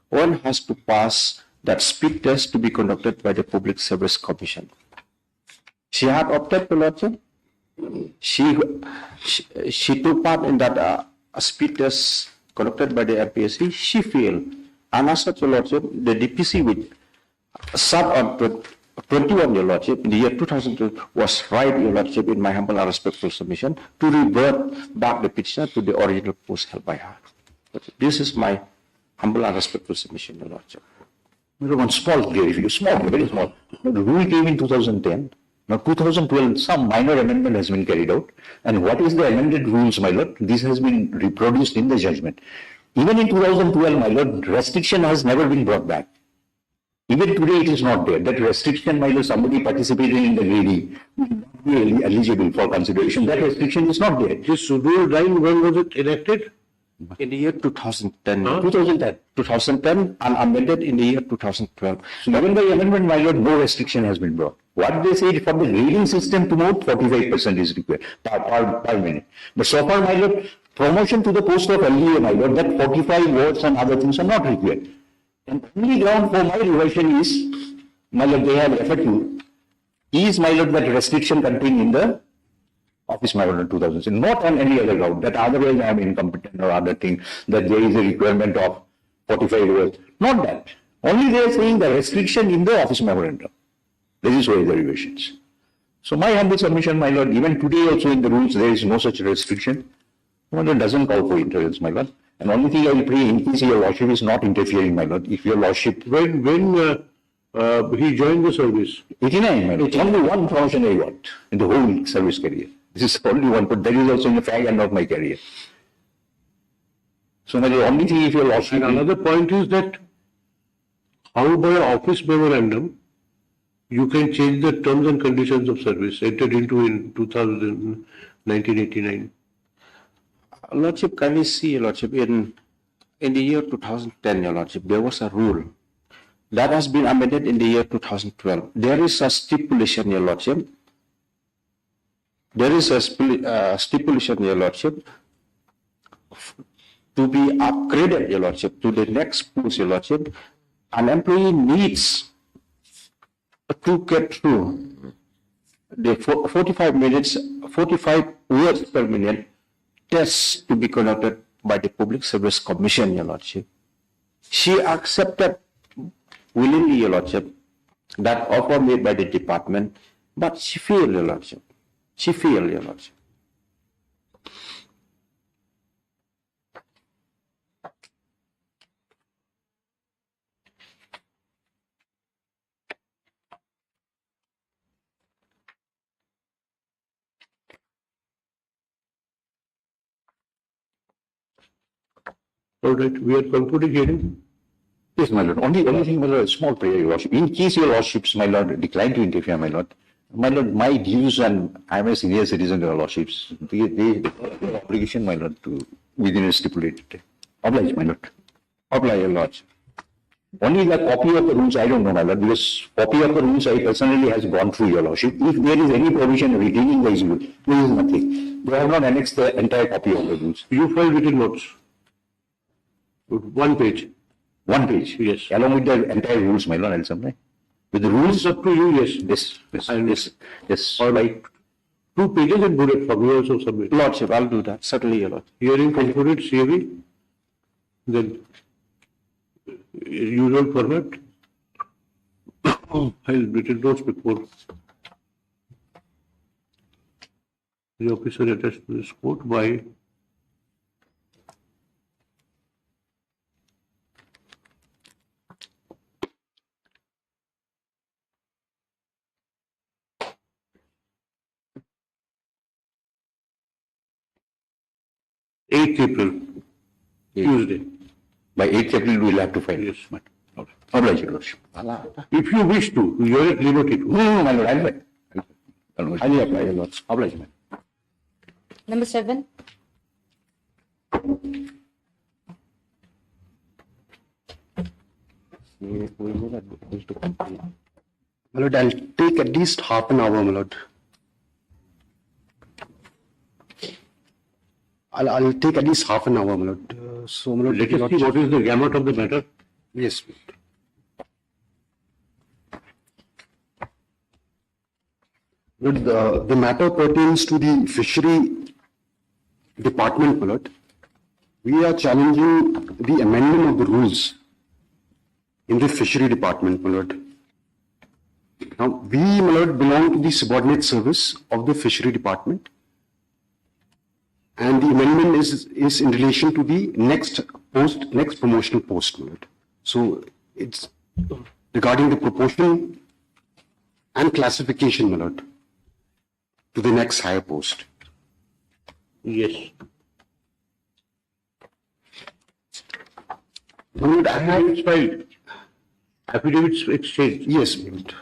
One has to pass that speed test to be conducted by the Public Service Commission. She had opted, your lordship. She took part in that speed test conducted by the FPSC. She failed. And as such, your lordship, the DPC will serve on 21, Your Lordship, in the year 2002, was right, Your Lordship, in my humble and respectful submission, to revert back the petitioner to the original post held by her. But this is my humble and respectful submission, Your Lordship. One small clarification, small, very small. The rule came in 2010. Now 2012, some minor amendment has been carried out. And what is the amended rules, my lord? This has been reproduced in the judgment. Even in 2012, my lord, restriction has never been brought back. Even today, it is not there. That restriction, my lord, somebody participating in the greedy will not be eligible for consideration. That restriction is not there. This rule 9, when was it enacted? In the year 2010. 2010. 2010 and amended in the year 2012. So even by amendment, my lord, no restriction has been brought. What they say for the grading system to move, 45% is required per minute. But so far, my lord, promotion to the post of LDA, my lord, that 45 words and other things are not required. And only ground for my reversion is, my lord, they have referred to, is, my lord, that restriction contained in the Office Memorandum 2006, not on any other ground, that otherwise I am incompetent or other thing, that there is a requirement of 45 words. Not that. Only they are saying the restriction in the Office Memorandum. This is why the revisions. So my humble submission, my lord, even today also in the rules there is no such restriction. My lord doesn't call for interference, my lord. And only thing I will pray in case your lordship is not interfering, my lord. If your lordship... When he joined the service? 89, my lord. It's only one promotion I got in the whole service career. This is only one, but that is also in the fag end of my career. So my lord, only thing if your lordship... And another point is that how by office memorandum you can change the terms and conditions of service entered into in 1989. Lordship, can we see, Your Lordship, in the year 2010, Your Lordship, there was a rule that has been amended in the year 2012. There is a stipulation, Your Lordship. There is a stipulation, Your Lordship, to be upgraded, Your Lordship, to the next post, Your Lordship. An employee needs to get through the 45 words per minute tests to be conducted by the Public Service Commission, Your Lordship. She accepted willingly, Your Lordship, that offer made by the department, but she failed, Your Lordship. She failed, Your Lordship. All right, we are concluding hearing. Yes, my lord. Only thing, my lord, a small prayer, your lordship. In case your lordships, my lord, decline to interfere, my lord, my views, and I am a senior citizen, your lordships, they obligation, my lord, to within a stipulated. Oblige, my lord. Oblige, Your Lordship. Only the copy of the rules, I don't know, my lord, because copy of the rules I personally has gone through, your lordship. If there is any provision retaining the issue, there is nothing. They have not annexed the entire copy of the rules. You filed written notes. 1 page. 1 page? Yes. Along with the entire rules, my lord, I'll submit. With the rules? It's up to you, yes. Yes. And Yes. All right. 2 pages and bullet form, you also submit. Lordship, I'll do that. Certainly, Your Lord. Hearing concluded, CAV. Then usual format. I'll written notes before the officer attached to this court by April 8th, Tuesday. By 8th April, we will have to file. Yes. Oblige, your lordship. If you wish to, you are at liberty to. No, my lord, I'll file. I'll apply, Your Lord. Oblige, man. Number 7. My lord, I'll take at least half an hour, my lord. I'll take at least half an hour, my lord. So, my lord, Let us see what is the gamut of the matter. yes. Lord, the matter pertains to the fishery department, my lord. We are challenging the amendment of the rules in the fishery department, my lord. Now, we, my lord, belong to the subordinate service of the fishery department. And the amendment is in relation to the next promotional post, my lord. So it's regarding the proportion and classification, my lord, to the next higher post. Yes. My lord, I have, Affidavits filed. Affidavits exchanged. yes, my lord.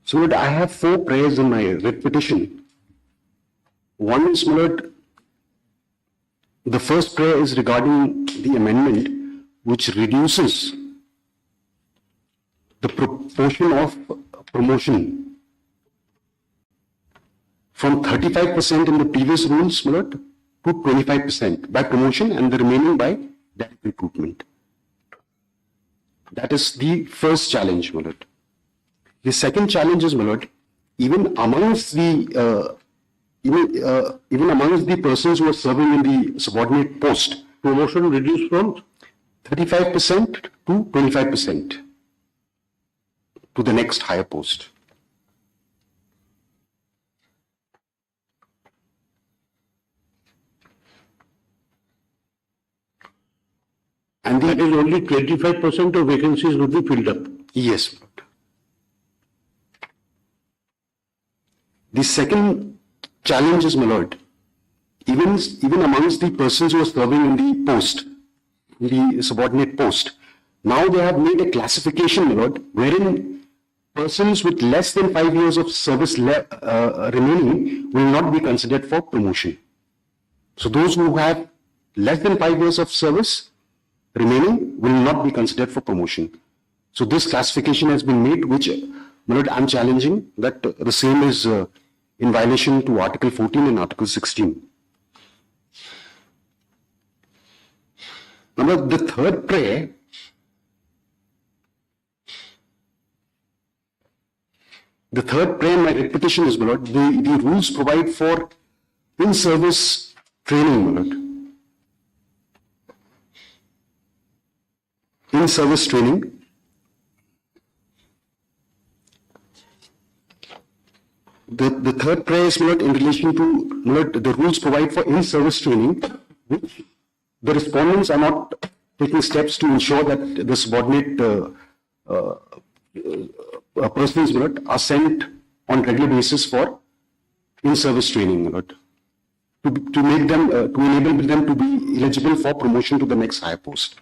So, my lord, I have 4 prayers in my writ petition. One is, my lord, the first prayer is regarding the amendment which reduces the proportion of promotion from 35% in the previous rules, my lord, to 25% by promotion and the remaining by direct recruitment. That is the first challenge, my lord. The second challenge is, my lord, even amongst the persons who are serving in the subordinate post, Promotion reduced from 35% to 25% to the next higher post. And that is only 25% of vacancies would be filled up. yes, my lord. The second challenge is, my lord, even amongst the persons who are serving in the post, in the subordinate post, now they have made a classification, my lord, wherein persons with less than 5 years of service remaining will not be considered for promotion. So those who have less than 5 years of service remaining will not be considered for promotion. So this classification has been made, which, my lord, I'm challenging that the same is in violation to Article 14 and Article 16. Now, the third prayer in my writ petition is, my lord, the rules provide for in-service training, my lord. In-service training. The third prayer is, my lord, in relation to, my lord, the rules provide for in-service training, which the respondents are not taking steps to ensure that the subordinate persons, my lord, are sent on regular basis for in-service training, my lord, to make them, to enable them to be eligible for promotion to the next higher post.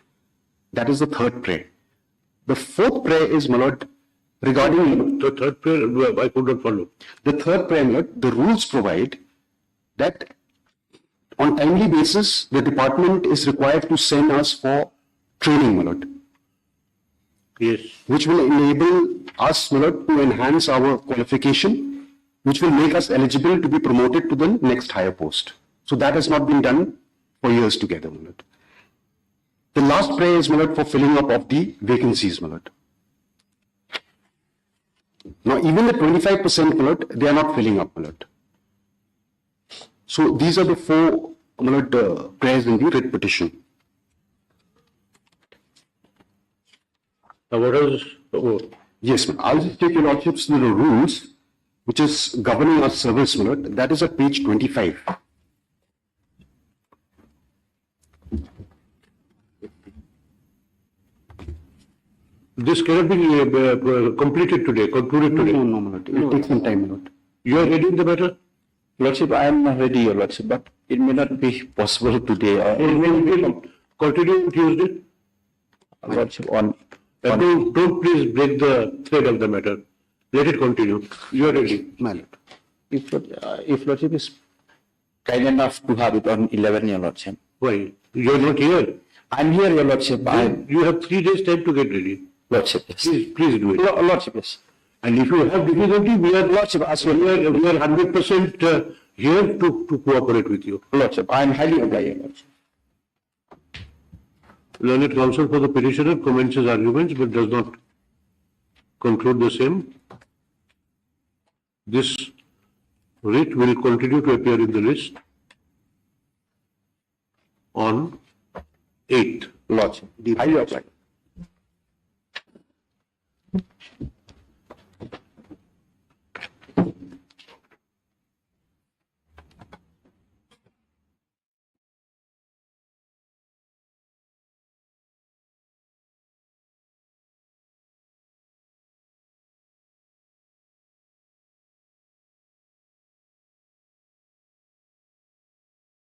That is the third prayer. The fourth prayer is, my lord, regarding The third prayer, I could not follow. the third prayer, my lord, the rules provide that on timely basis, the department is required to send us for training, my lord, Yes. which will enable us, my lord, to enhance our qualification, which will make us eligible to be promoted to the next higher post. So that has not been done for years together, my lord. The last prayer is, my lord, for filling up of the vacancies, my lord. Now, even the 25%, my lord, they are not filling up, my lord. So these are the 4, my lord, prayers in the writ petition. Now, what is, oh, Yes, ma'am. I'll just take your lordships to the rules, which is governing our service, my lord. That is at page 25. this cannot be completed today, concluded today. No, my lord. It will take some time, my lord. You are ready in the matter? Lordship, I am ready, Your Lordship, but it may not be possible today. It will continue Tuesday. Lordship, on Don't please break the thread of the matter. Let it continue. You are ready. My lord. if Lordship is kind enough to have it on 11, Your Lordship. Why? You are not here. I'm here, Your Lordship. You have 3 days time to get ready. Lordship, yes. Please do it. Lordship, yes. And if you have difficulty, we are Lordship, as well. we are 100% here to cooperate with you. Lordship, I am highly obliged, Your Lordship. Learned counsel for the petitioner commences arguments but does not conclude the same. This writ will continue to appear in the list on 8. Lodged. Highly obliged.